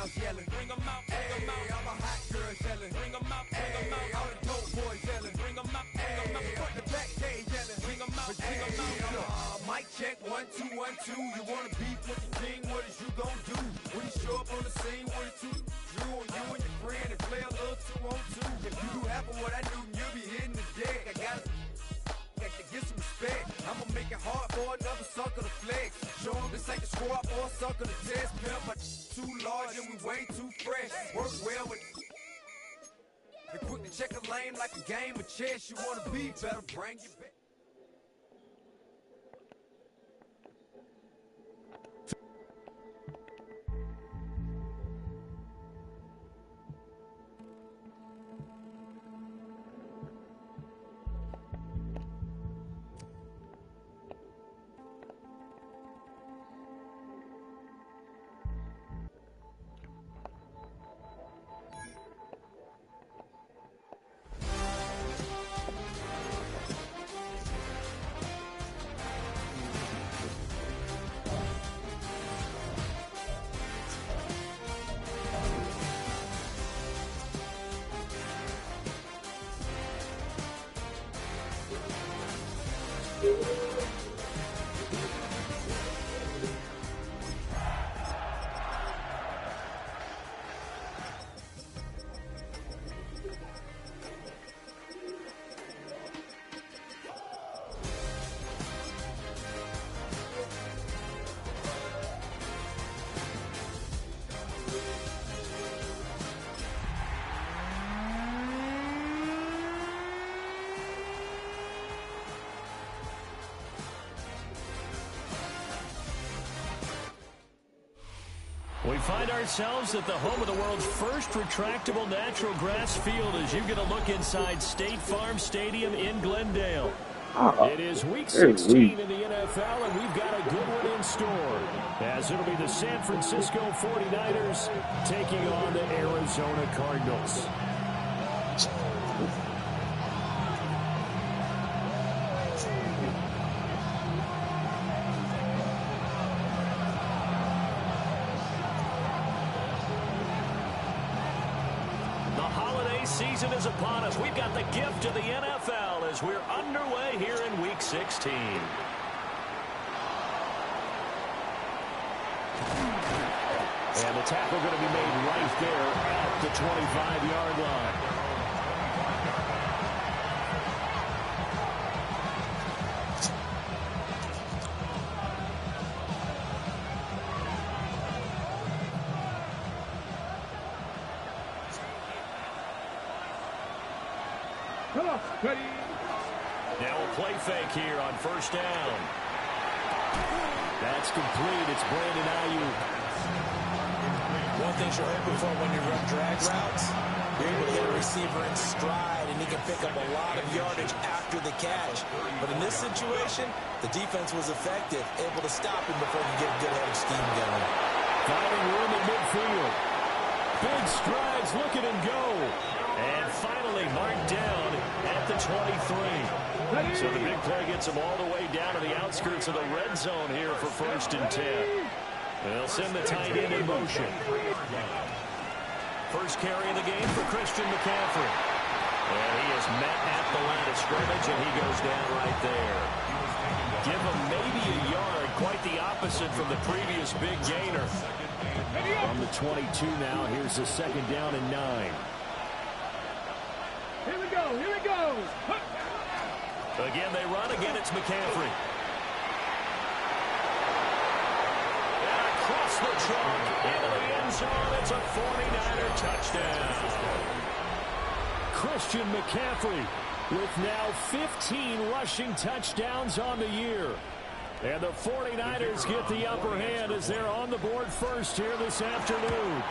clowns yelling. Bring them out, bring them out. All the hot girls yelling. Bring them out, bring them out. All the dope boys yelling. Bring them out, bring them out. Front the back, they yelling. Bring them out, bring them out. Mic check, 1, 2, 1, 2. You wanna beef with the king? What is you gon' do? When you show up on the scene, what is you and your friend and play a little 2-on-2. If you do half of what I do, you'll be hitting the deck. I got to get some respect. I'ma make it hard for another sucker to flex. Show them this ain't the squad or a sucker to test. Pimp, my too large and we way too fresh. Work well with and quick to check a lane like a game of chess. You wanna be better, bring your back. We find ourselves at the home of the world's first retractable natural grass field as you get a look inside State Farm Stadium in Glendale. It is week 16 in the NFL, and we've got a good one in store, as it'll be the San Francisco 49ers taking on the Arizona Cardinals. Season is upon us. We've got the gift of the NFL as we're underway here in Week 16. And the tackle going to be made right there at the 25-yard line. Now a play fake here on first down. That's complete. It's Brandon Ayuk. One thing you're hoping for when you run drag routes, you're able to hit a receiver in stride, and he can pick up a lot of yardage after the catch. But in this situation, the defense was effective, able to stop him before he could get a good head of steam going. Finding room in midfield. Big strides, look at him go. And finally marked down at the 23. So the big play gets him all the way down to the outskirts of the red zone here for 1st and 10. They'll send the tight end in motion. First carry of the game for Christian McCaffrey. And he is met at the line of scrimmage, and he goes down right there. Give him maybe a yard, quite the opposite from the previous big gainer. From the 22 now, here's the 2nd down and 9. Here we go, here we go. Again, they run. Again, it's McCaffrey. And across the trunk, into the end zone. It's a 49er touchdown. Christian McCaffrey with now 15 rushing touchdowns on the year. And the 49ers get the upper hand as they're on the board first here this afternoon.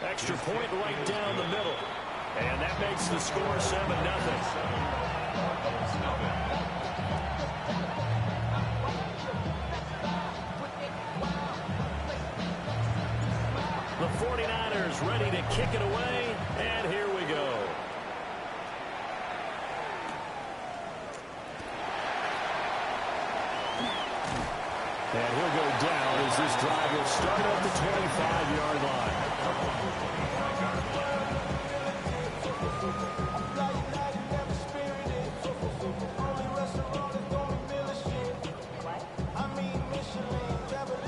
Extra point right down the middle. And that makes the score 7-0. The 49ers ready to kick it away, and here we go. And he'll go down as this drive will start at the 25-yard line.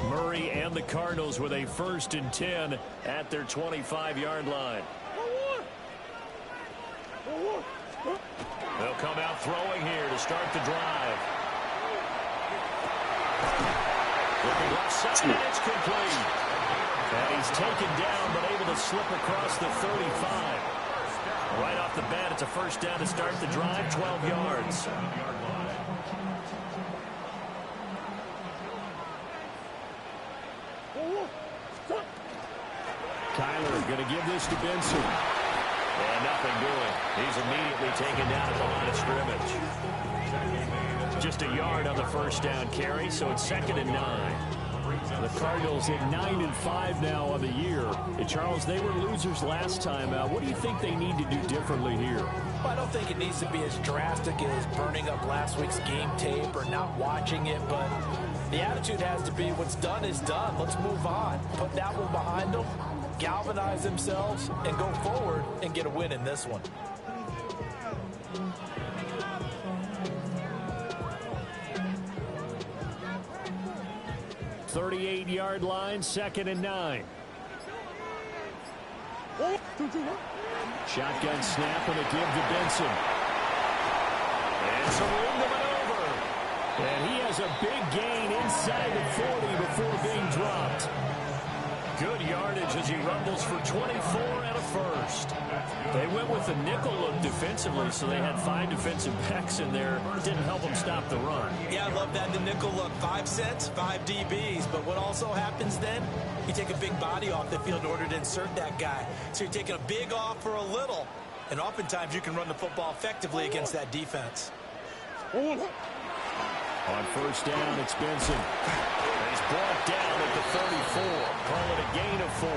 Murray and the Cardinals with a 1st and 10 at their 25-yard line. They'll come out throwing here to start the drive. Looking left side, and it's complete. And he's taken down, but able to slip across the 35. Right off the bat, it's a 1st down to start the drive, 12 yards. Kyler going to give this to Benson. And nothing doing. He's immediately taken down at the line of scrimmage. Just a yard on the 1st down carry, so it's 2nd and 9. The Cardinals at 9-5 now on the year. And Charles, they were losers last time out. What do you think they need to do differently here? Well, I don't think it needs to be as drastic as burning up last week's game tape or not watching it, but the attitude has to be what's done is done. Let's move on. Put that one behind them, galvanize themselves, and go forward and get a win in this one. Thirty-eight-yard line, 2nd and 9. Shotgun snap and a give to Benson. And some room to maneuver. And he has a big gain inside the 40 before being dropped. Good yardage as he rumbles for 24 and a 1st. They went with a nickel look defensively, so they had 5 defensive backs in there. Didn't help them stop the run. Yeah, I love that, the nickel look. 5 sets, 5 DBs. But what also happens then, you take a big body off the field in order to insert that guy. So you're taking a big off for a little. And oftentimes you can run the football effectively against that defense. On 1st down, it's Benson. He's brought down at the 34. Call it a gain of 4.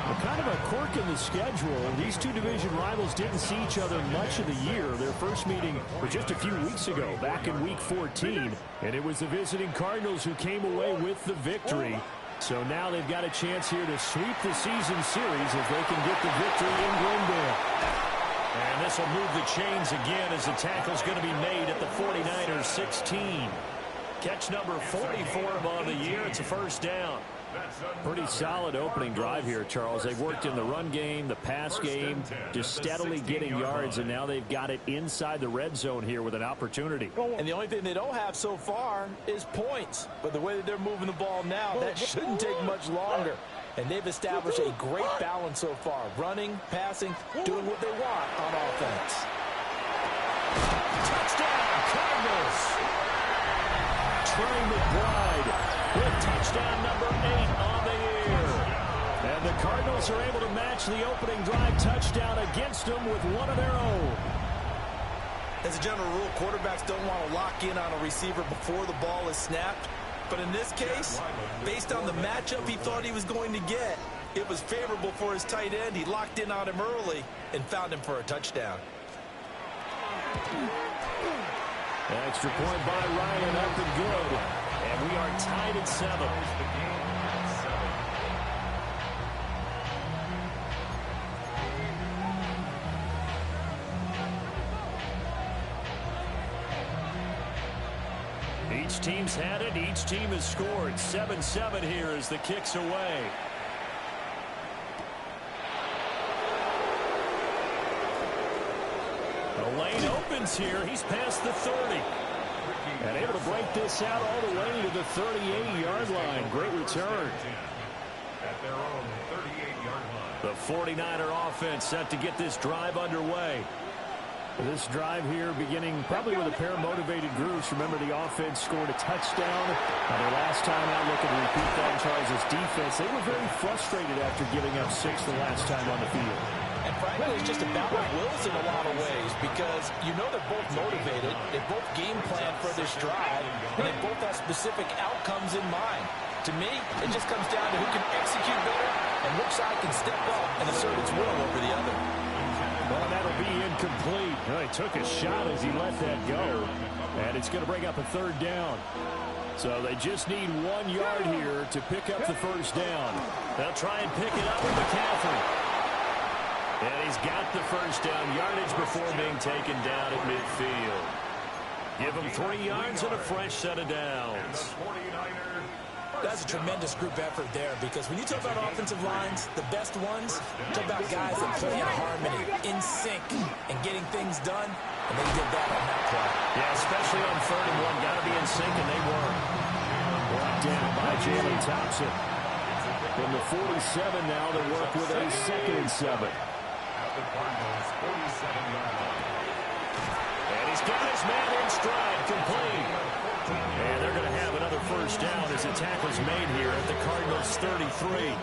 Well, kind of a quirk in the schedule. These two division rivals didn't see each other much of the year. Their first meeting was just a few weeks ago, back in Week 14. And it was the visiting Cardinals who came away with the victory. So now they've got a chance here to sweep the season series if they can get the victory in Glendale. And this will move the chains again as the tackle's going to be made at the 49ers 16. Catch number 44 on the year. It's a 1st down. Pretty solid opening drive here, Charles. They've worked in the run game, the pass game, just steadily getting yards, and now they've got it inside the red zone here with an opportunity. And the only thing they don't have so far is points. But the way that they're moving the ball now, that shouldn't take much longer. And they've established a great balance so far. Running, passing, doing what they want on offense. Touchdown, Cardinals! Trey McBride with touchdown number 8 on the year. And the Cardinals are able to match the opening drive touchdown against them with one of their own. As a general rule, quarterbacks don't want to lock in on a receiver before the ball is snapped. But in this case, based on the matchup he thought he was going to get, it was favorable for his tight end. He locked in on him early and found him for a touchdown. Extra point by Ryan, up and good. And we are tied at 7. Each team's had it. Each team has scored. 7-7 here as the kick's away. The lane opens here. He's past the 30. And able to break this out all the way to the 38-yard line. Great return. At their own 38-yard line. The 49er offense set to get this drive underway. This drive here beginning probably with a pair of motivated groups. Remember, the offense scored a touchdown. Their last time out, looking to repeat that in Charles' defense. They were very frustrated after giving up 6 the last time on the field. And frankly, it's just a battle of wills in a lot of ways because you know they're both motivated. They both game plan for this drive, and they both have specific outcomes in mind. To me, it just comes down to who can execute better and which side can step up and assert its will over the other. Well, that'll be incomplete. Well, he took a shot as he let that go. And it's going to bring up a 3rd down. So they just need 1 yard here to pick up the first down. They'll try and pick it up with McCaffrey. And he's got the first down yardage before being taken down at midfield. Give him 3 yards and a fresh set of downs. That's a tremendous group effort there, because when you talk about offensive lines, the best ones, talk about guys that play in harmony, in sync, and getting things done, and they did that on that play. Yeah, especially on 3rd and 1. Got to be in sync, and they were. Brought down by Jalen Thompson. From the 47 now, they work with a 2nd and 7. And he's got his man in stride, complete. And they're going to have another first down as the tackle's made here at the Cardinals' 33.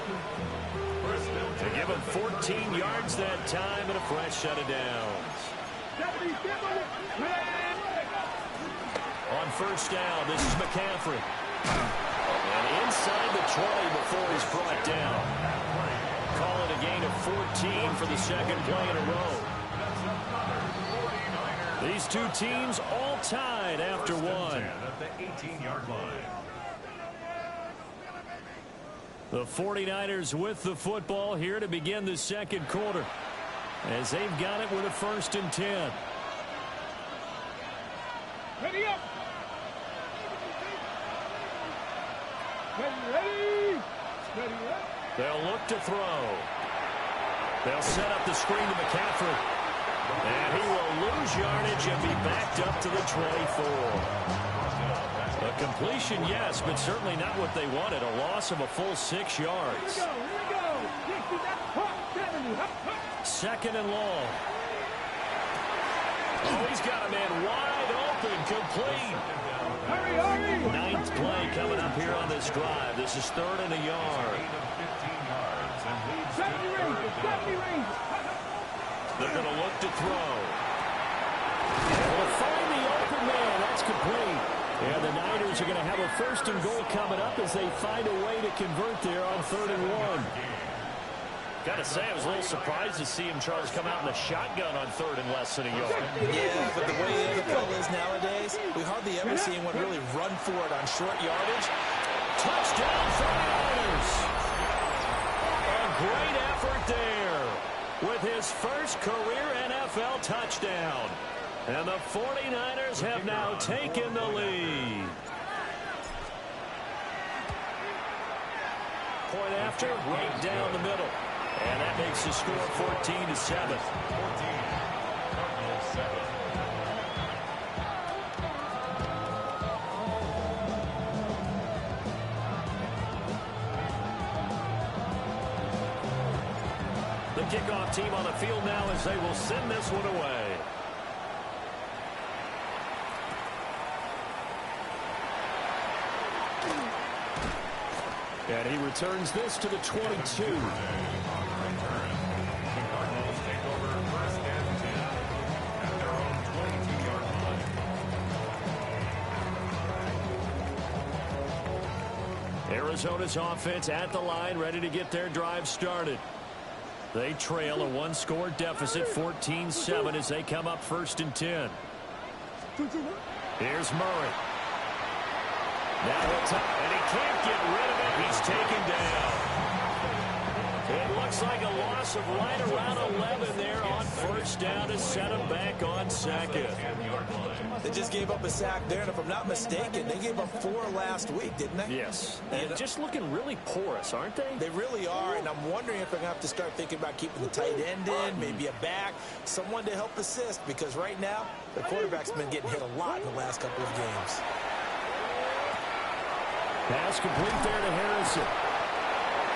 To give them 14 yards that time and a fresh set of downs. On first down, this is McCaffrey. And inside the 20 before he's brought down. Call it a gain of 14 for the second play in a row. These two teams all tied after 1. At the 18-yard line. The 49ers with the football here to begin the second quarter, as they've got it with a 1st and 10. Ready up. Ready up. They'll look to throw. They'll set up the screen to McCaffrey. And he will lose yardage and be backed up to the 24. A completion, yes, but certainly not what they wanted. A loss of a full 6 yards. Here we go. 2nd and long. Oh, he's got a man wide open, complete. Hurry. 9th play coming up here on this drive. This is 3rd and a yard. 70 range. They're going to look to throw. They'll find the open man. That's complete. And the Niners are going to have a 1st and goal coming up as they find a way to convert there on 3rd and 1. Got to say, I was a little surprised to see him, Charles, come out in the shotgun on 3rd and less than a yard. Yeah, but the way the NFL is nowadays, we hardly ever see anyone really run for it on short yardage. Touchdown 49ers! A great effort there with his first career NFL touchdown. And the 49ers have now taken the lead. Point after, right down the middle. And that makes the score 14-7. The kickoff team on the field now as they will send this one away. And he returns this to the 22. Arizona's offense at the line, ready to get their drive started. They trail a 1-score deficit, 14-7, as they come up 1st and 10. Here's Murray. Now and he can't get rid of it. He's taken down. It looks like a loss of right around 11 there on 1st down to set him back on 2nd. They just gave up a sack there, and if I'm not mistaken, they gave up 4 last week, didn't they? Yes. And just looking really porous, aren't they? They really are, and I'm wondering if they're going to have to start thinking about keeping the tight end in, maybe a back, someone to help assist, because right now, the quarterback's been getting hit a lot in the last couple of games. Pass complete there to Harrison.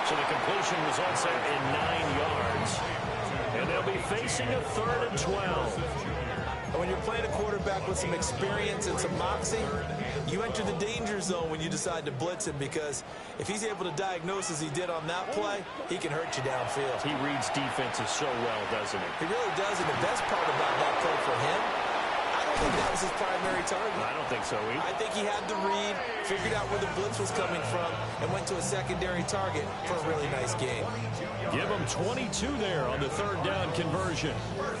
So the completion results there in 9 yards. And they'll be facing a 3rd and 12. And when you're playing a quarterback with some experience and some moxie, you enter the danger zone when you decide to blitz him, because if he's able to diagnose as he did on that play, he can hurt you downfield. He reads defenses so well, doesn't he? He really does, and the best part about that play for him, I don't think that was his primary target. I don't think so either. I think he had the read, figured out where the blitz was coming from, and went to a secondary target for a really nice game. Give him 22 there on the third down conversion.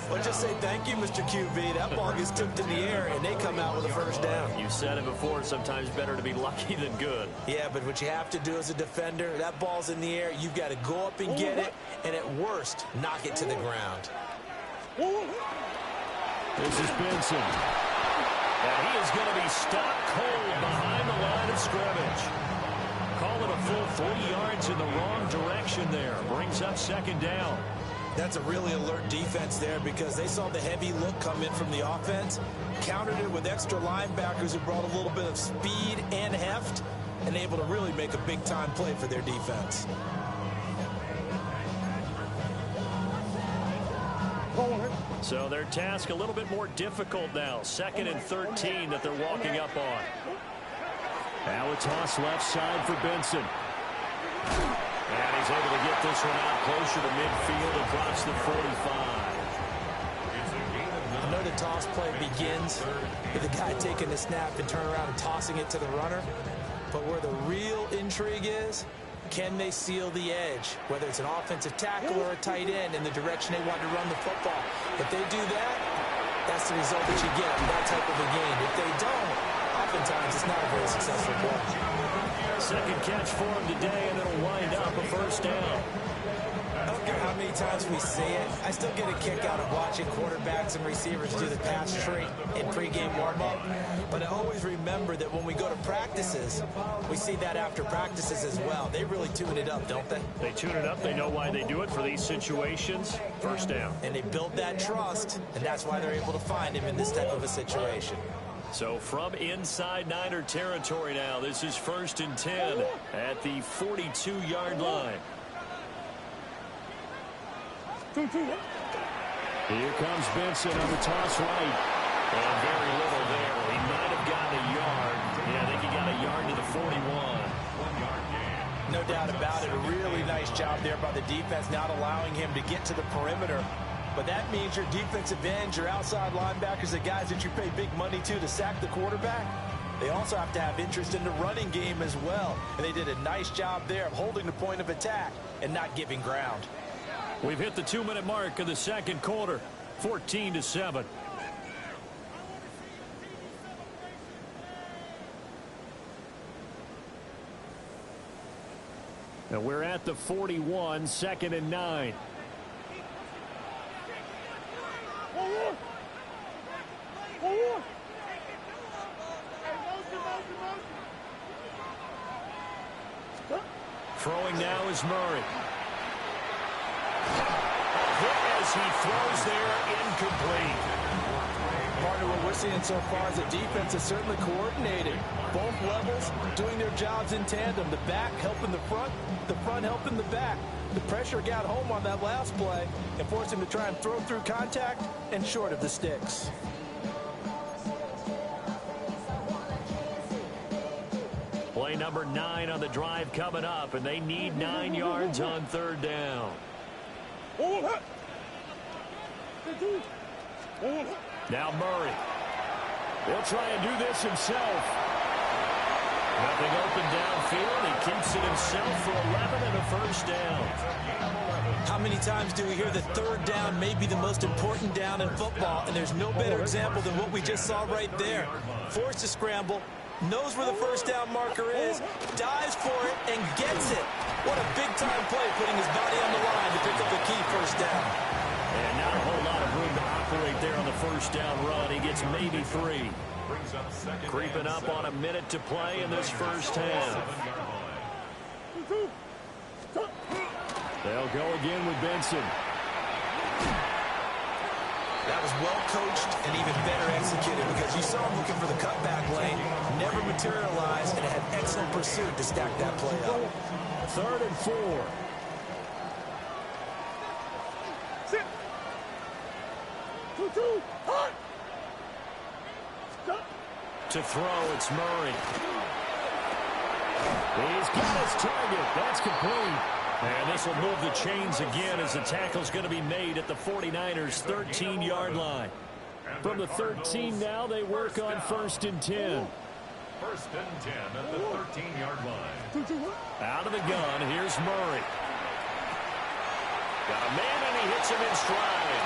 Well, just say thank you, Mr. QB. That ball gets tipped in the air, and they come out with a first down. You said it before, it's sometimes better to be lucky than good. Yeah, but what you have to do as a defender, that ball's in the air, you've got to go up and get it, and at worst, knock it to the ground. This is Benson. And he is going to be stopped cold behind the line of scrimmage. Call it a full 40 yards in the wrong direction there. Brings up second down. That's a really alert defense there because they saw the heavy look come in from the offense, countered it with extra linebackers who brought a little bit of speed and heft, and able to really make a big-time play for their defense. So their task a little bit more difficult now. 2nd and 13 that they're walking up on. Now a toss left side for Benson. And he's able to get this one out closer to midfield across the 45. I know the toss play begins with the guy taking the snap and turn around and tossing it to the runner. But where the real intrigue is, can they seal the edge, whether it's an offensive tackle or a tight end, in the direction they want to run the football? If they do that, that's the result that you get in that type of a game. If they don't, oftentimes it's not a very successful play. Second catch for him today, and it'll wind up a first down. I don't care how many times we say it, I still get a kick out of watching quarterbacks and receivers do the pass tree in pregame warm-up. But I always remember that when we go to practices, we see that after practices as well. They really tune it up, don't they? They tune it up. They know why they do it for these situations. First down. And they build that trust, and that's why they're able to find him in this type of a situation. So from inside Niner territory now, this is 1st and 10 at the 42-yard line. Here comes Benson on the toss right. And very little there. He might have gotten a yard. Yeah, I think he got a yard to the 41. No doubt about it. A really nice job there by the defense, not allowing him to get to the perimeter. But that means your defensive ends, your outside linebackers, the guys that you pay big money to sack the quarterback, they also have to have interest in the running game as well. And they did a nice job there of holding the point of attack and not giving ground. We've hit the 2-minute mark of the second quarter, 14-7. And we're at the 41, 2nd and 9. Throwing now is Murray. As he throws there, incomplete. Partner, what we're seeing so far is the defense is certainly coordinated. Both levels doing their jobs in tandem. The back helping the front helping the back. The pressure got home on that last play and forced him to try and throw through contact and short of the sticks. Play number 9 on the drive coming up, and they need 9 yards on third down. Now Murray. He'll try and do this himself. Nothing open downfield. He keeps it himself for 11 and a first down. How many times do we hear that third down may be the most important down in football, and there's no better example than what we just saw right there. Forced to scramble, knows where the first down marker is, dives for it, and gets it. What a big-time play, putting his body on the line to pick up a key first down. And not a whole lot of room to operate there on the first down run. He gets maybe 3. Creeping up on a minute to play in this first half. They'll go again with Benson. That was well coached and even better executed because you saw him looking for the cutback lane, never materialized, and had excellent pursuit to stack that play up. 3rd and 4. To throw, it's Murray. He's got his target. That's complete. And this will move the chains again as the tackle's going to be made at the 49ers' 13-yard line. From the 13 now, they work on 1st and 10. 1st and 10 at the 13-yard line. Out of the gun, here's Murray. Got a man, and he hits him in stride.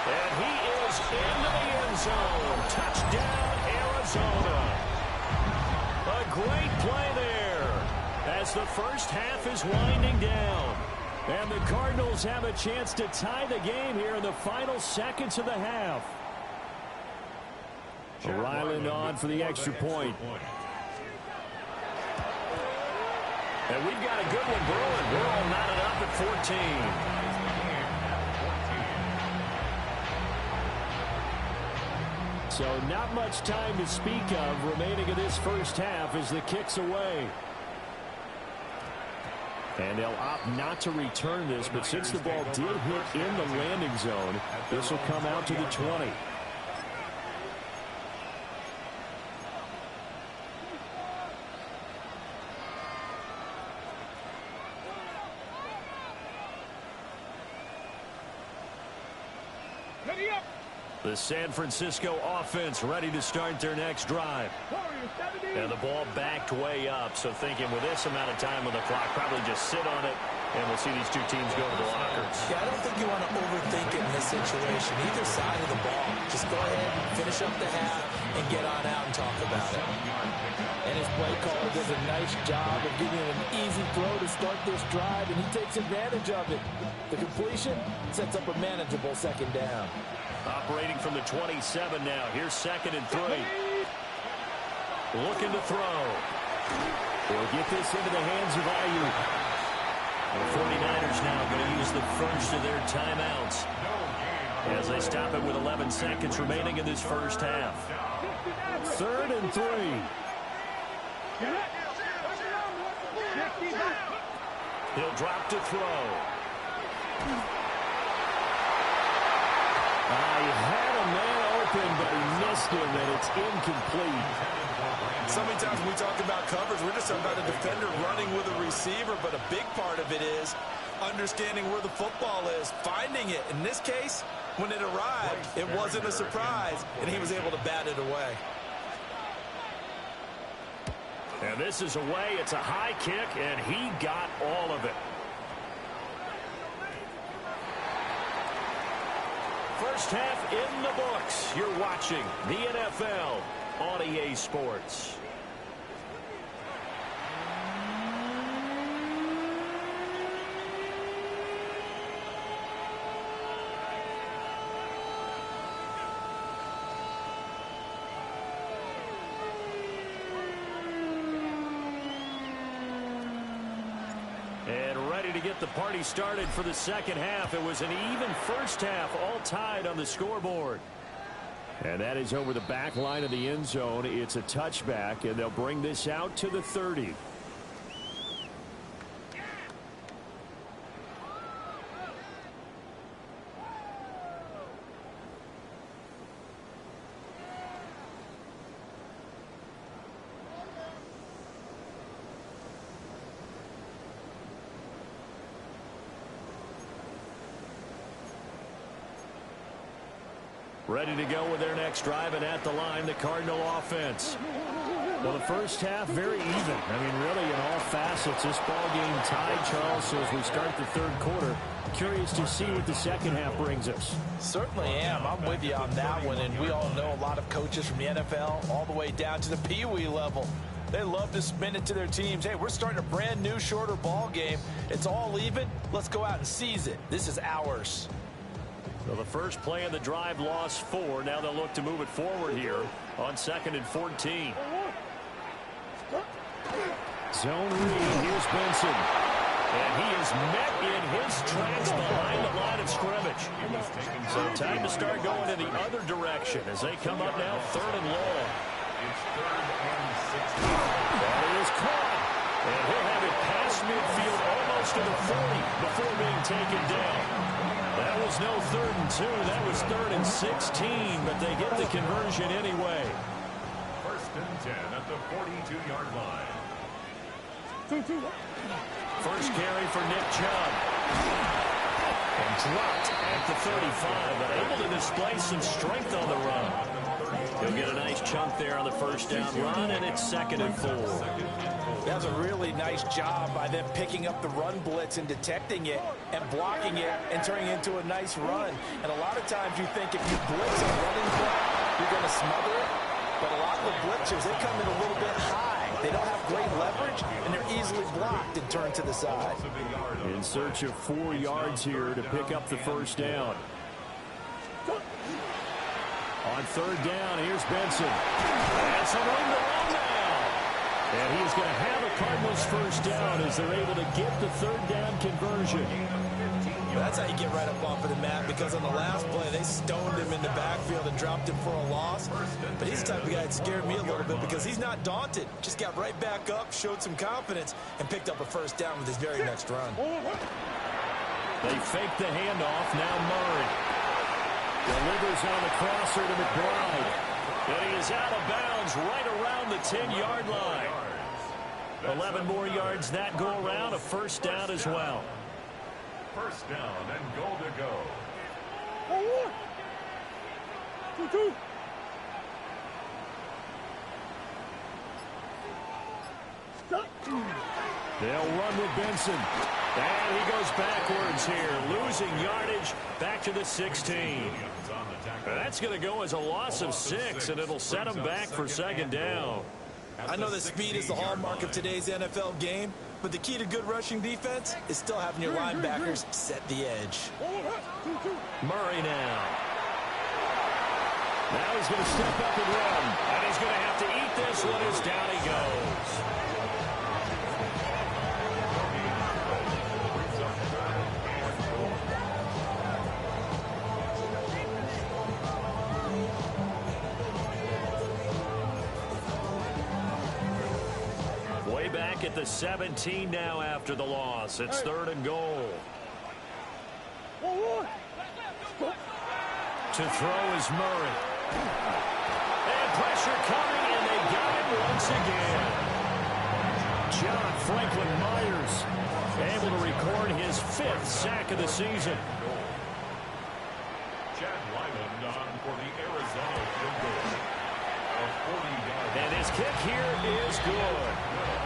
And he is into the end zone. Touchdown, Arizona. A great play there as the first half is winding down. And the Cardinals have a chance to tie the game here in the final seconds of the half. Ryland on for the extra point. And we've got a good one brewing. We're all knotted up at 14. So not much time to speak of remaining in this first half as the kick's away. And they'll opt not to return this, but since the ball did hit in the landing zone, this will come out to the 20. Ready up. The San Francisco offense ready to start their next drive. And the ball backed way up, so thinking with this amount of time on the clock, probably just sit on it, and we'll see these two teams go to the lockers. Yeah, I don't think you want to overthink it in this situation. Either side of the ball. Just go ahead, finish up the half, and get on out and talk about it. And his play caller does a nice job of giving him an easy throw to start this drive, and he takes advantage of it. The completion sets up a manageable second down. Operating from the 27 now. Here's 2nd and 3. Looking to throw. They'll get this into the hands of Ayuk. The 49ers now going to use the first of their timeouts as they stop it with 11 seconds remaining in this first half. 3rd and 3. He'll drop to throw. He had a man open, but he missed him, and it's incomplete. So many times when we talk about coverage, we're just talking about a defender running with a receiver, but a big part of it is understanding where the football is, finding it. In this case, when it arrived, it wasn't a surprise, and he was able to bat it away. And this is away. It's a high kick, and he got all of it. First half in the books. You're watching the NFL on EA Sports. To get the party started for the second half. It was an even first half, all tied on the scoreboard. And that is over the back line of the end zone. It's a touchback, and they'll bring this out to the 30. Ready to go with their next drive, and at the line, the Cardinal offense. Well, the first half, very even. I mean, really, in all facets, this ball game tied, Charles. So as we start the third quarter, curious to see what the second half brings us. Certainly am. I'm with you on that one, and we all know a lot of coaches from the NFL all the way down to the Pee-wee level. They love to spin it to their teams. Hey, we're starting a brand new, shorter ball game. It's all even. Let's go out and seize it. This is ours. So the first play of the drive lost 4. Now they'll look to move it forward here on 2nd and 14. Zone read. Here's Benson. And he is met in his tracks behind the line of scrimmage. So time to start going in the other direction as they come up now 3rd and long. It's 3rd and 16. That is caught. And he'll have it past midfield almost to the 40 before being taken down. That was no 3rd and 2. That was 3rd and 16, but they get the conversion anyway. 1st and 10 at the 42-yard line. First carry for Nick Chubb. And dropped at the 35, but able to display some strength on the run. He'll get a nice chunk there on the first down run, and it's 2nd and 4. That was a really nice job by them picking up the run blitz and detecting it and blocking it and turning it into a nice run. And a lot of times you think if you blitz a running play, you're going to smother it. But a lot of the blitzers, they come in a little bit high. They don't have great leverage, and they're easily blocked and turned to the side. In search of 4 yards here to pick up the first down. On 3rd down, here's Benson. And some room to run now. And he's going to have a Cardinals first down as they're able to get the 3rd down conversion. That's how you get right up off of the mat, because on the last play, they stoned him in the backfield and dropped him for a loss. But he's the type of guy that scared me a little bit because he's not daunted. Just got right back up, showed some confidence, and picked up a first down with his very next run. They fake the handoff. Now Murray delivers on the crosser to McBride. And he is out of bounds right around the 10-yard line. 11 more yards that go around, a first down as well. First down and goal to go. 2-2. They'll run with Benson. And he goes backwards here, losing yardage back to the 16. That's going to go as a loss of 6, and it'll set him back for 2nd down. I know that speed is the hallmark of today's NFL game, but the key to good rushing defense is still having your linebackers set the edge. Murray now. Now he's going to step up and run. And he's going to have to eat this one as down he goes. Way back at the 17 now after the loss. It's 3rd and goal. To throw is Murray. And pressure coming, and they got him once again. John Franklin Myers able to record his 5th sack of the season. Chad Lyland on for the Arizona field goal. And his kick here is good.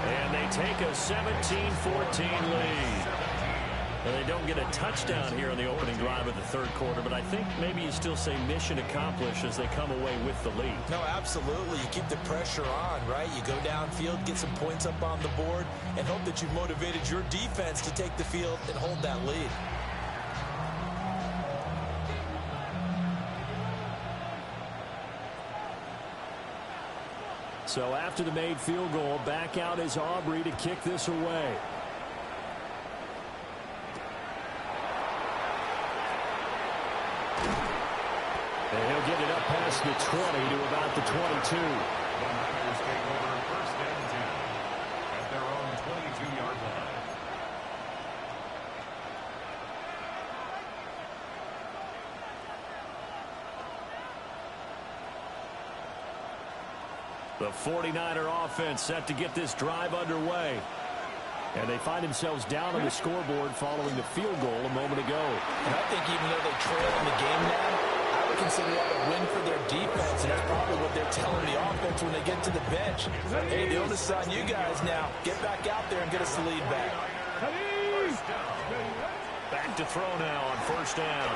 And they take a 17-14 lead. And they don't get a touchdown here in the opening drive of the 3rd quarter, but I think maybe you still say mission accomplished as they come away with the lead. No, absolutely. You keep the pressure on, right? You go downfield, get some points up on the board, and hope that you've motivated your defense to take the field and hold that lead. So after the made field goal, back out is Aubrey to kick this away. And he'll get it up past the 20 to about the 22. The Niners take over 1st and 10 at their own 22-yard line. The 49er offense set to get this drive underway. And they find themselves down on the scoreboard following the field goal a moment ago. And I think even though they trail in the game now, I would consider that a win for their defense, and that's probably what they're telling the offense when they get to the bench. Hey, the onus is on you guys now. Get back out there and get us the lead back. Back to throw now on 1st down.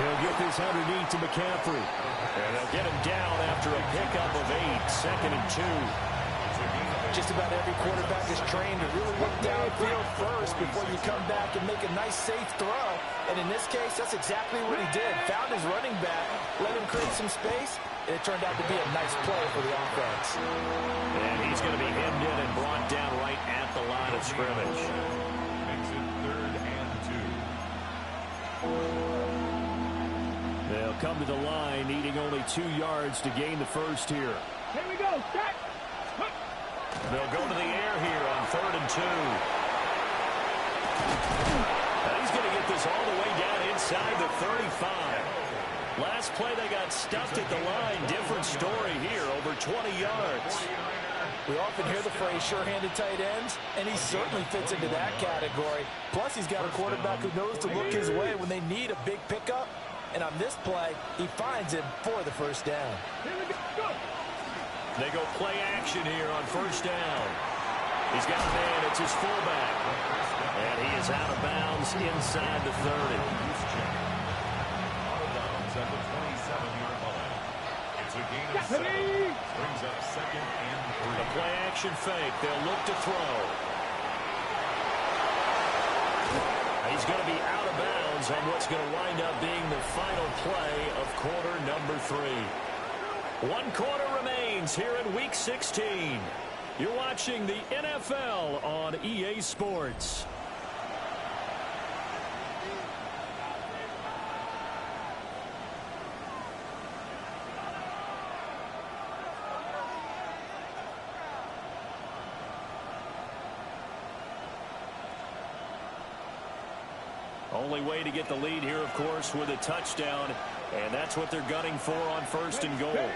He'll get this underneath to McCaffrey. And they'll get him down after a pickup of 8, 2nd and 2. Just about every quarterback is trained to really look downfield first before you come back and make a nice, safe throw. And in this case, that's exactly what he did. Found his running back, let him create some space, and it turned out to be a nice play for the offense. And he's going to be hemmed in and brought down right at the line of scrimmage. Makes it 3rd and 2. They'll come to the line, needing only 2 yards to gain the first here. Here we go. Set. They'll go to the air here on 3rd and 2. And he's going to get this all the way down inside the 35. Last play they got stuffed at the line. Different story here, over 20 yards. We often hear the phrase sure-handed tight ends, and he certainly fits into that category. Plus, he's got a quarterback who knows to look his way when they need a big pickup. And on this play, he finds him for the first down. They go play action here on first down. He's got a man. It's his fullback. And he is out of bounds inside the 30. Out of bounds at the 27-yard line. It's a gain of 7. Brings up 2nd and 3. The play action fake. They'll look to throw. He's going to be out of bounds on what's going to wind up being the final play of quarter number 3. 1 quarter remains here in Week 16. You're watching the NFL on EA Sports. Only way to get the lead here, of course, with a touchdown, and that's what they're gunning for on 1st and goal.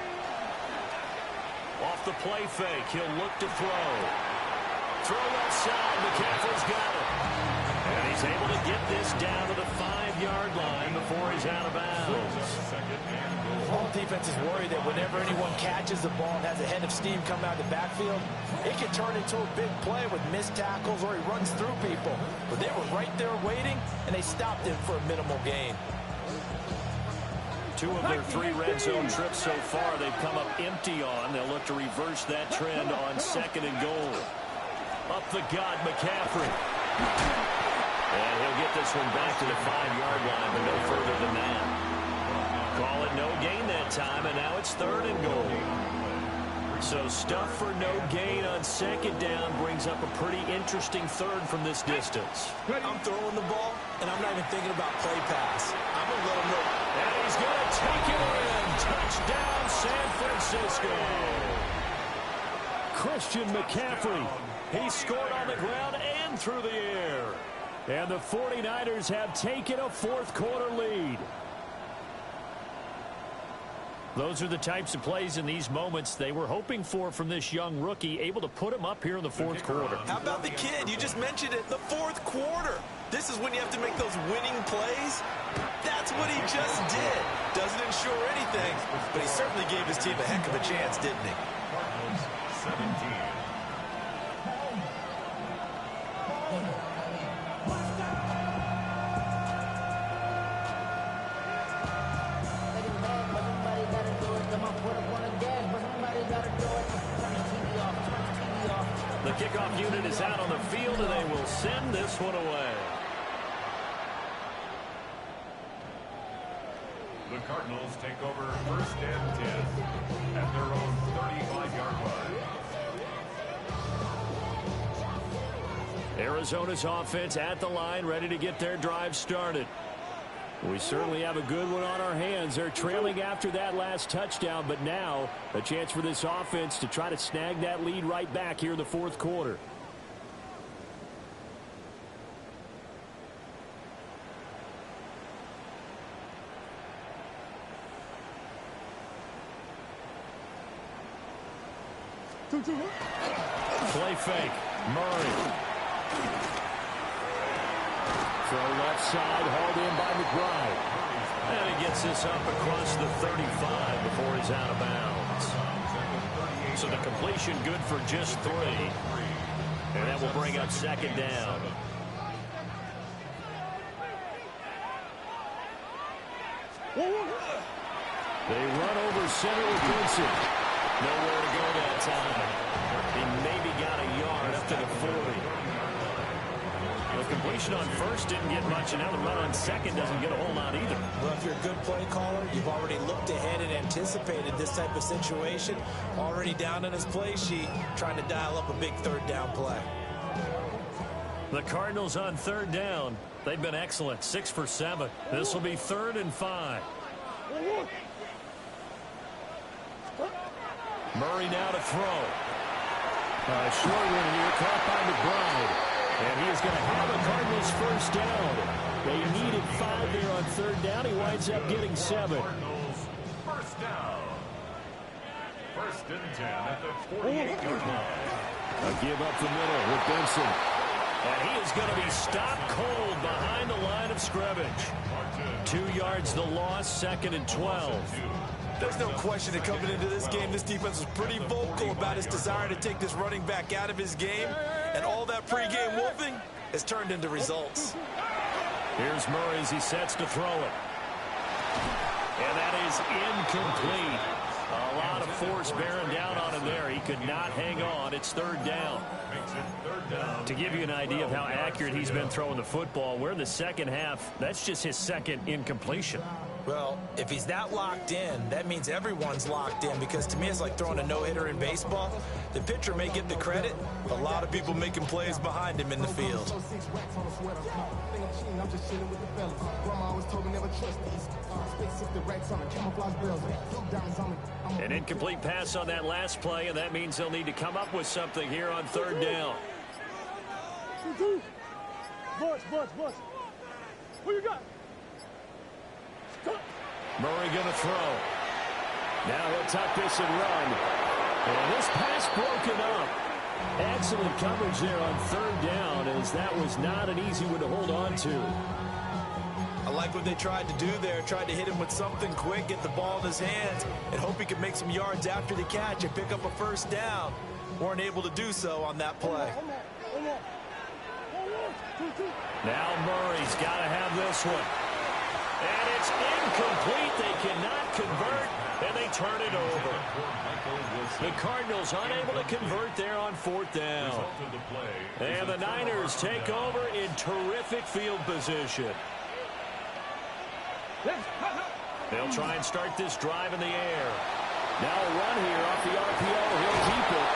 Off the play fake, he'll look to throw. Throw left side, McCaffrey's got it. And he's able to get this down to the 5-yard line before he's out of bounds. All defenses worry that whenever anyone catches the ball and has a head of steam come out of the backfield, it can turn into a big play with missed tackles or he runs through people. But they were right there waiting, and they stopped him for a minimal gain. 2 of their 3 red zone trips so far they've come up empty on. They'll look to reverse that trend on 2nd and goal. Up the gut, McCaffrey. And he'll get this one back to the 5-yard line, but no further than that. Call it no gain that time, and now it's 3rd and goal. So stuff for no gain on 2nd down brings up a pretty interesting 3rd from this distance. I'm throwing the ball, and I'm not even thinking about play pass. I'm going to let him know. And he's going to take it in. Touchdown, San Francisco. Christian McCaffrey. He scored on the ground and through the air. And the 49ers have taken a 4th quarter lead. Those are the types of plays in these moments they were hoping for from this young rookie, able to put him up here in the 4th quarter. How about the kid? You just mentioned it, the 4th quarter. This is when you have to make those winning plays. That's what he just did. Doesn't ensure anything, but he certainly gave his team a heck of a chance, didn't he? Cardinals 17. The kickoff unit is out on the field, and they will send this one away. The Cardinals take over 1st and 10 at their own 35-yard line. Arizona's offense at the line, ready to get their drive started. We certainly have a good one on our hands. They're trailing after that last touchdown, but now a chance for this offense to try to snag that lead right back here in the 4th quarter. Play fake. Murray. Throw left side, hauled in by McBride. And he gets this up across the 35 before he's out of bounds. So the completion good for just 3. And that will bring up 2nd down. They run over center with Vincent. Nowhere to go that time. He maybe got a yard up to the 40. The completion on 1st didn't get much, and now the run on 2nd doesn't get a whole lot either. Well, if you're a good play caller, you've already looked ahead and anticipated this type of situation. Already down on his play sheet, trying to dial up a big 3rd down play. The Cardinals on 3rd down. They've been excellent, 6 for 7. This will be 3rd and 5. Murray now to throw. Short one here, caught by McBride. And he is going to have a Cardinals 1st down. They needed 5 there on 3rd down. He winds up getting 7. Cardinals 1st down. First and 10 at the 48-yard line. A give up the middle with Benson. And he is going to be stopped cold behind the line of scrimmage. 2 yards the loss, 2nd and 12. There's no question that coming into this game, this defense was pretty vocal about its desire to take this running back out of his game. And all that pregame wolfing has turned into results. Here's Murray as he sets to throw it. And that is incomplete. A lot of force bearing down on him there. He could not hang on. It's 3rd down. To give you an idea of how accurate he's been throwing the football, we're in the second half. That's just his 2nd incompletion. Well, if he's that locked in, that means everyone's locked in, because to me it's like throwing a no-hitter in baseball. The pitcher may get the credit, but a lot of people making plays behind him in the field. An incomplete pass on that last play, and that means they'll need to come up with something here on 3rd down. Bush. Who you got? Murray going to throw. Now he'll tuck this and run. And this pass broken up. Excellent coverage there on 3rd down, as that was not an easy one to hold on to. I like what they tried to do there. Tried to hit him with something quick, get the ball in his hands, and hope he could make some yards after the catch and pick up a 1st down. Weren't able to do so on that play. Now Murray's got to have this one. And it's incomplete. They cannot convert, and they turn it over. The Cardinals unable to convert there on 4th down. And the Niners take over in terrific field position. They'll try and start this drive in the air. Now a run here off the RPO. He'll keep it.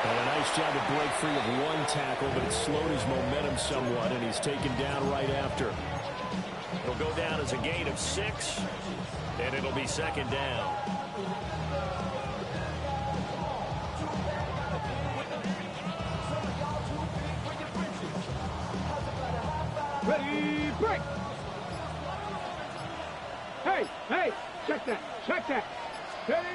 And a nice job to break free of one tackle, but it slowed his momentum somewhat, and he's taken down right after. It'll go down as a gain of 6, and it'll be 2nd down. Ready, break. Hey, check that. Hey.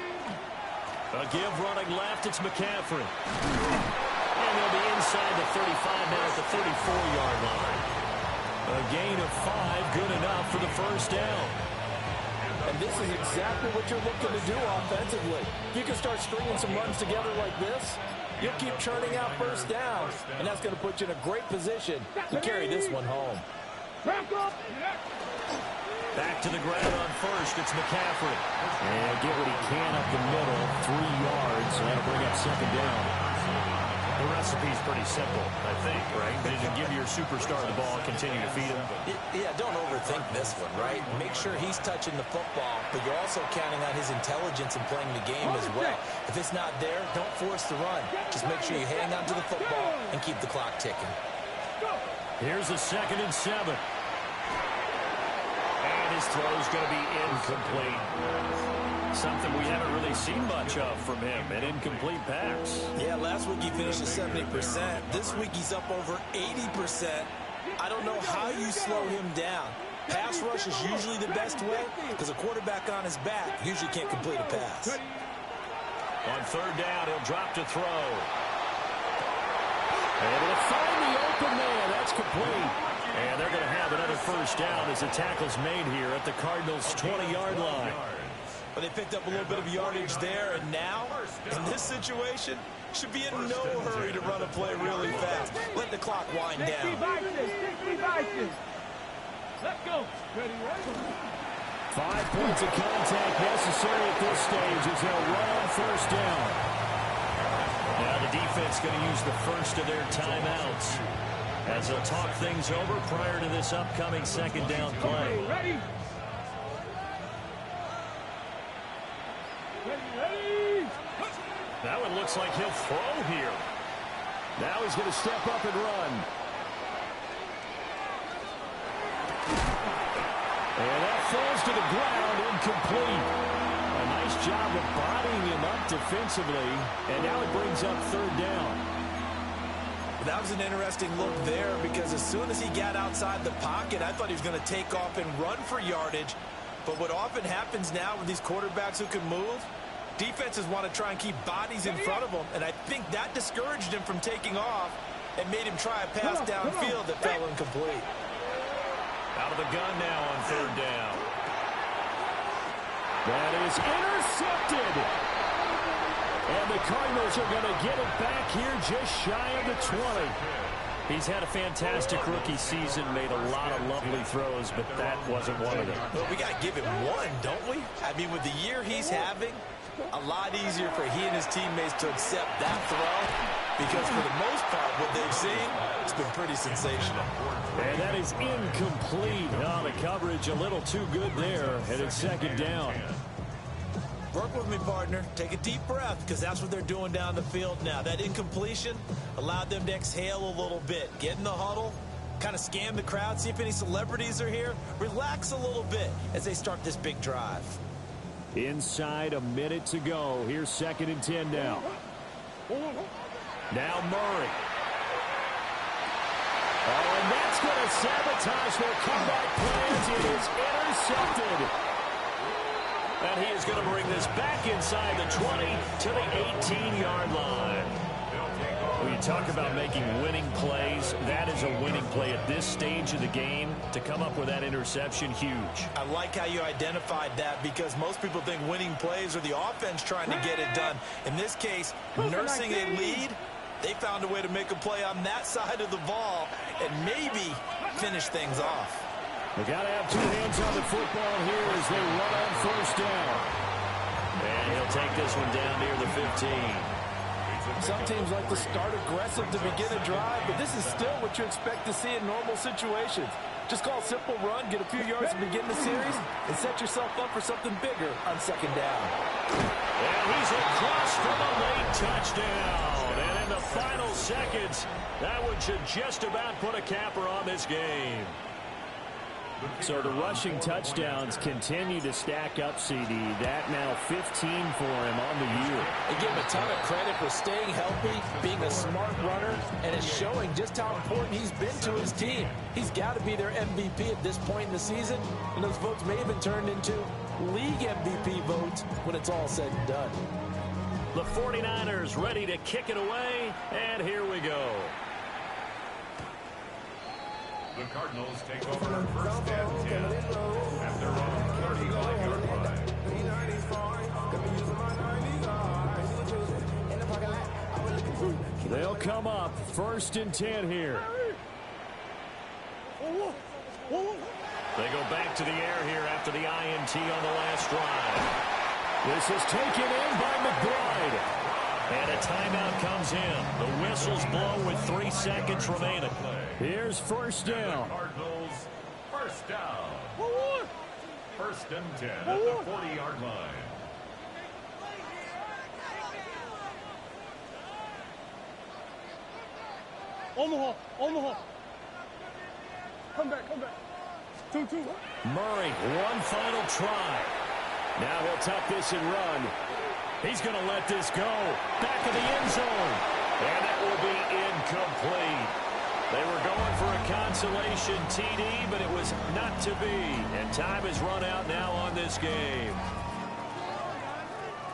A give running left, it's McCaffrey. And they'll be inside the 35 now at the 34-yard line. A gain of 5, good enough for the 1st down. And this is exactly what you're looking to do offensively. You can start stringing some runs together like this, you'll keep churning out 1st downs, and that's going to put you in a great position to carry this one home. Back to the ground on 1st, it's McCaffrey. And get what he can up the middle, 3 yards, and that'll bring up 2nd down. The recipe's pretty simple, I think, right? Just give your superstar the ball and continue to feed him. Yeah, don't overthink this one, right? Make sure he's touching the football, but you're also counting on his intelligence in playing the game as well. If it's not there, don't force the run. Just make sure you hang on to the football and keep the clock ticking. Here's a 2nd and 7. And his throw's going to be incomplete. Something we haven't really seen much of from him, an incomplete pass. Yeah, last week he finished at 70%. This week he's up over 80%. I don't know how you slow him down. Pass rush is usually the best way, because a quarterback on his back usually can't complete a pass. On 3rd down, he'll drop to throw. Able to find the open man. That's complete. And they're going to have another 1st down as the tackle's made here at the Cardinals' 20-yard line. But they picked up a little bit of yardage there, and now, in this situation, should be in no hurry to run a play really fast. Let the clock wind down. Let's go. Ready. 5 points of contact necessary at this stage as they'll run on 1st down. Now the defense going to use the first of their timeouts as they'll talk things over prior to this upcoming 2nd down play. Ready. That one looks like he'll throw here. Now he's going to step up and run. And that falls to the ground, incomplete. A nice job of bodying him up defensively, and now it brings up 3rd down. That was an interesting look there, because as soon as he got outside the pocket, I thought he was going to take off and run for yardage. But what often happens now with these quarterbacks who can move, Defenses want to try and keep bodies in front of him, and I think that discouraged him from taking off and made him try a pass downfield that fell incomplete. Out of the gun now on 3rd down. That is intercepted. And the Cardinals are going to get it back here just shy of the 20. He's had a fantastic rookie season, made a lot of lovely throws, but that wasn't one of them. Well, we got to give him one, don't we? I mean, with the year he's having, a lot easier for he and his teammates to accept that throw, because for the most part, what they've seen, it's been pretty sensational. And that is incomplete. Oh, the coverage a little too good there, and it's 2nd down. Work with me, partner. Take a deep breath, because that's what they're doing down the field now. That incompletion allowed them to exhale a little bit. Get in the huddle, kind of scan the crowd, see if any celebrities are here. Relax a little bit as they start this big drive. Inside a minute to go. Here's 2nd and 10 now. Now Murray. Oh, and that's going to sabotage their comeback plans. It is intercepted. And he is going to bring this back inside the 20 to the 18-yard line. When you talk about making winning plays, that is a winning play at this stage of the game. To come up with that interception, huge. I like how you identified that, because most people think winning plays are the offense trying to get it done. In this case, nursing a lead, they found a way to make a play on that side of the ball and maybe finish things off. They got to have two hands on the football here as they run on 1st down. And he'll take this one down near the 15. Some teams like to start aggressive to begin a drive, but this is still what you expect to see in normal situations. Just call a simple run, get a few yards to begin the series, and set yourself up for something bigger on 2nd down. And he's across for the late touchdown. And in the final seconds, that one should just about put a capper on this game. So the rushing touchdowns continue to stack up, CD. That now 15 for him on the year. They give him a ton of credit for staying healthy, being a smart runner, and it's showing just how important he's been to his team. He's got to be their MVP at this point in the season, and those votes may have been turned into league MVP votes when it's all said and done. The 49ers ready to kick it away, and here we go. The Cardinals take over 1st and 10 at their own 35-yard line. They'll come up 1st and 10 here. They go back to the air here after the INT on the last drive. This is taken in by McBride. And a timeout comes in. The whistles blow with 3 seconds remaining. Here's 1st down. Cardinals, 1st down. 1st and 10 at the 40-yard line. Omaha. Come back. 2-2. Murray, one final try. Now he'll tuck this and run. He's going to let this go. Back of the end zone. And that will be incomplete. They were going for a consolation TD, but it was not to be. And time has run out now on this game.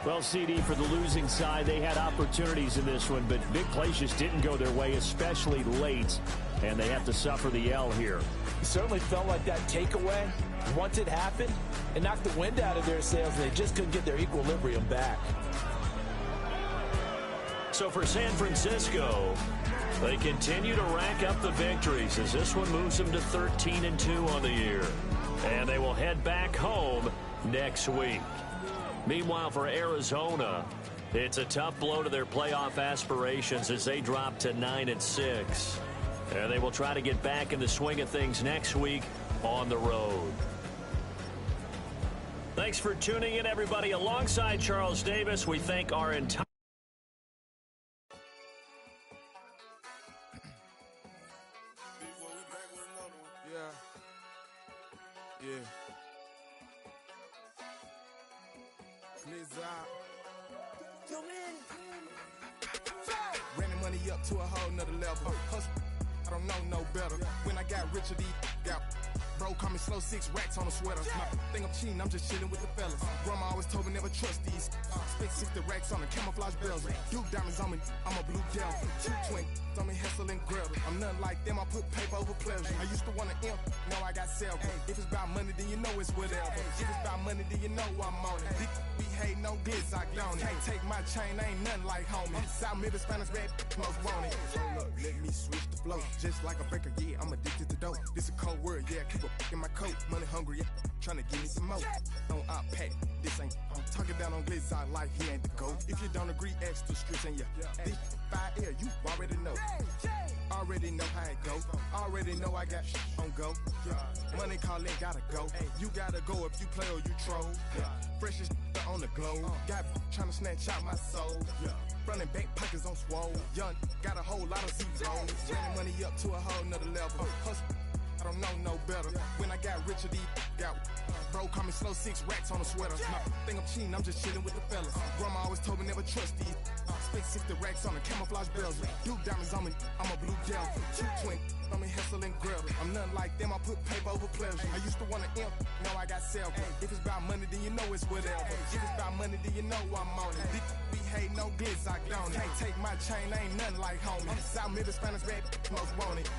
Well, CD, for the losing side, they had opportunities in this one, but big plays just didn't go their way, especially late. And they have to suffer the L here. It certainly felt like that takeaway, once it happened, it knocked the wind out of their sails, and they just couldn't get their equilibrium back. So for San Francisco, they continue to rack up the victories as this one moves them to 13-2 on the year. And they will head back home next week. Meanwhile, for Arizona, it's a tough blow to their playoff aspirations as they drop to 9-6. And they will try to get back in the swing of things next week on the road. Thanks for tuning in, everybody. Alongside Charles Davis, we thank our entire... Yeah. Ran the money up to a whole nother level. Hustle, I don't know no better. When I got rich of these, got Bro, call me slow, 6 racks on a sweater. Think I'm cheating, I'm just chilling with the fellas. Grandma always told me never trust these. Spent 60 racks on the camouflage bells. Duke diamonds on me, I'm a blue devil. 2 twin on me, hustle and grab. I'm nothing like them, I put paper over pleasure. I used to want to imp, now I got several. If it's about money, then you know it's whatever. If it's about money, then you know I'm on it. We hate no glitz, I on it. Can't take my chain, ain't nothing like homie. South Middle Spanish red, most want it. So look, let me switch the flow. Just like a baker, yeah, I'm addicted to dope. This a cold word, yeah, keep a in my coat. Money hungry, yeah, tryna give me some more. On I pack, this ain't. I'm talking down on glitz, I like he ain't the GOAT. If you don't agree, ask the streets and yeah. This 5 air, you already know. Already know how it go. Already know I got on go. Money calling, gotta go. You gotta go if you play or you troll. Freshest on the globe. Got tryna snatch out my soul. Front and back pockets on swole. Young, got a whole lot of zeros. Running money up to a whole nother level. Hustle, I don't know no better. When I got richer, these got. Bro, call me slow, 6 racks on a sweater. Think I'm cheating, I'm just chilling with the fellas. Grandma always told me never trust these. Spent 60 racks on the camouflage bells. Duke diamonds on me, I'm a blue devil. 2 twin on me, hustle and grab. I'm nothing like them, I put paper over pleasure. I used to want to imp, now I got several. If it's about money, then you know it's whatever. If it's about money, then you know I'm on it. We hate no glitz, I on it. Can't take my chain, ain't nothing like homie. South Middle Spanish red, most want it.